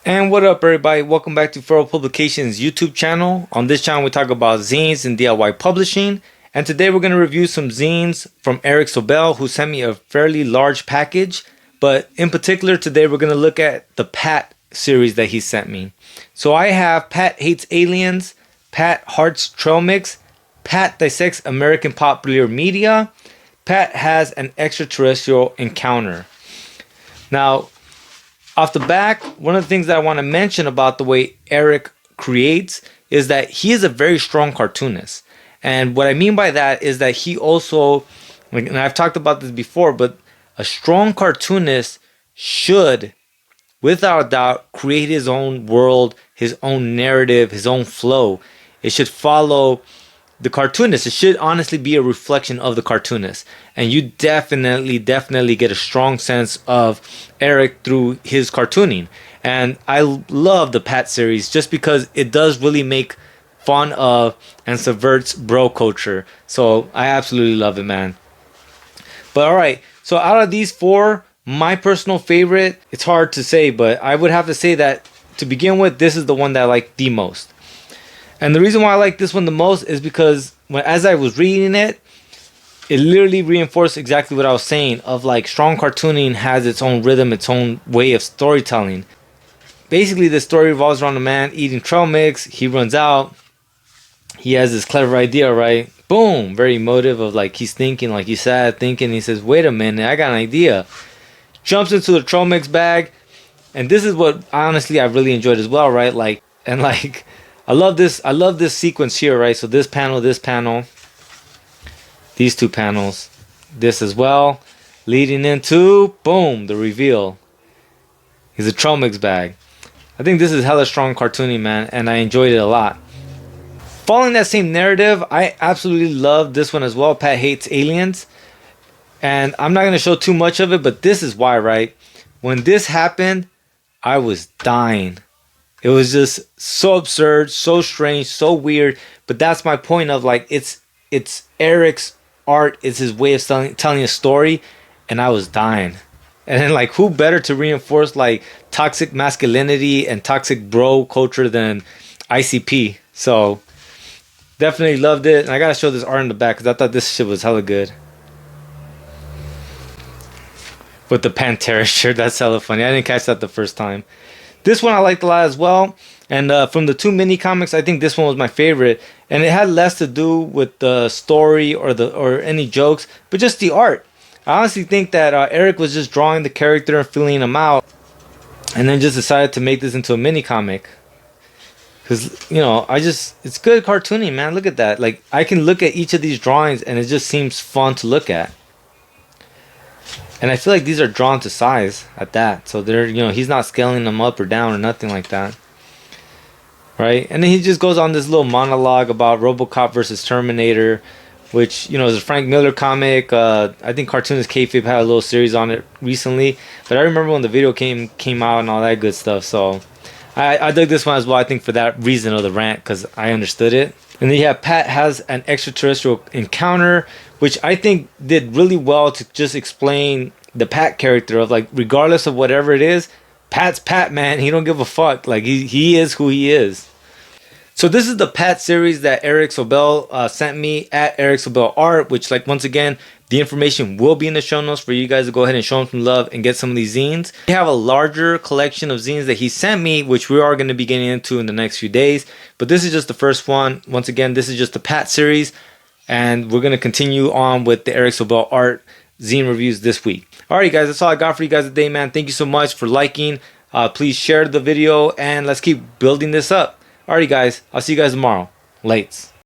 And what up, everybody? Welcome back to Feral Publications YouTube channel. On this channel we talk about zines and DIY publishing, and today we're going to review some zines from Eric Sobel, who sent me a fairly large package. But in particular today we're going to look at the Pat series that he sent me. So I have Pat Hates Aliens, Pat Hearts Trail Mix, Pat Dissects American Popular Media, Pat Has an Extraterrestrial Encounter. Now, off the back, one of the things that I want to mention about the way Eric creates is that he is a very strong cartoonist. And what I mean by that is that he also, and I've talked about this before, but a strong cartoonist should, without a doubt, create his own world, his own narrative, his own flow. It should follow the cartoonist. It should honestly be a reflection of the cartoonist, and you definitely get a strong sense of Eric through his cartooning. And I love the Pat series just because it does really make fun of and subverts bro culture. So I absolutely love it, man. But all right, so out of these four, my personal favorite, it's hard to say, but I would have to say that to begin with, this is the one that I like the most. And the reason why I like this one the most is because as I was reading it, it literally reinforced exactly what I was saying of like strong cartooning has its own rhythm, its own way of storytelling. Basically, the story revolves around a man eating trail mix. He runs out. He has this clever idea, right? Boom, very emotive of like he's thinking, like he's sad thinking. He says, wait a minute, I got an idea. Jumps into the trail mix bag. And this is what honestly I really enjoyed as well, right? I love this sequence here, right? So this panel, these two panels, this as well, leading into, boom, the reveal. He's a trail mix bag. I think this is hella strong cartooning, man, and I enjoyed it a lot. Following that same narrative, I absolutely love this one as well, Pat Hates Aliens. And I'm not going to show too much of it, but this is why, right? When this happened, I was dying. It was just so absurd, so strange, so weird. But that's my point of like, it's Eric's art, it's his way of telling a story, and I was dying. And then like, who better to reinforce like toxic masculinity and toxic bro culture than ICP? So definitely loved it. And I gotta show this art in the back because I thought this shit was hella good. With the Pantera shirt, that's hella funny. I didn't catch that the first time. This one I liked a lot as well, and from the two mini comics, I think this one was my favorite. And it had less to do with the story or any jokes, but just the art. I honestly think that Eric was just drawing the character and filling him out, and then just decided to make this into a mini comic. Cause it's good cartooning, man. Look at that. Like I can look at each of these drawings, and it just seems fun to look at. And I feel like these are drawn to size at that. So they're, he's not scaling them up or down or nothing like that. Right? And then he just goes on this little monologue about RoboCop versus Terminator, which, is a Frank Miller comic. I think Cartoonist Kayfabe had a little series on it recently. But I remember when the video came out and all that good stuff. So I dug this one as well, I think, for that reason of the rant, because I understood it. And then you have Pat Has an Extraterrestrial Encounter, which I think did really well to just explain the Pat character of like, regardless of whatever it is, Pat's Pat, man. He don't give a fuck. Like he is who he is. So this is the Pat series that Eric Sobel sent me at Eric Sobel Art, which like once again, the information will be in the show notes for you guys to go ahead and show him some love and get some of these zines. We have a larger collection of zines that he sent me, which we are going to be getting into in the next few days. But this is just the first one. Once again, this is just the Pat series. And we're going to continue on with the Eric Sobel Art zine reviews this week. Alrighty, guys, that's all I got for you guys today, man. Thank you so much for liking. Please share the video, and let's keep building this up. Alrighty, guys, I'll see you guys tomorrow. Lates.